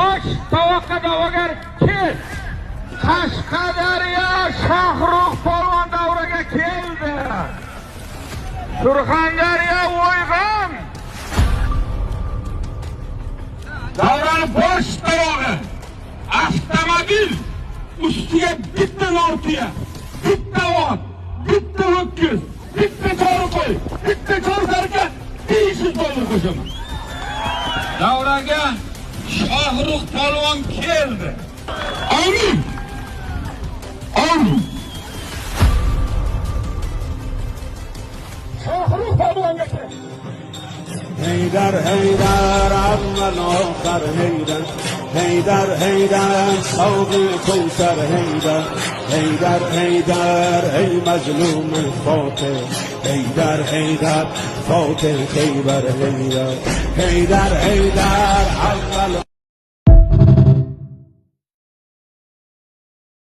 bosh tovoqqa da'vogar kel. Qashqadaryo Shohrux polvon davriga keldi. Surxondaryo Uyg'on davron bosh tovog'i. Avtomobil ustiga bitta nortuya, bitta ot, bitta ho'kiz, bitta chori qo'y, bitta chorzarga 500 dollar qo'shaman. Davronga Shohrux polvon keldi. Amin. Amin. Shohrux polvonga keldi. Heydar Heydar avval oxir Heydar Heydar Heydar savg'i Kevser Heydar Heydar Heydar ey mazlum Fatih Heydar Heydar Fatih Khaybar Heydar Heydar Heydar avval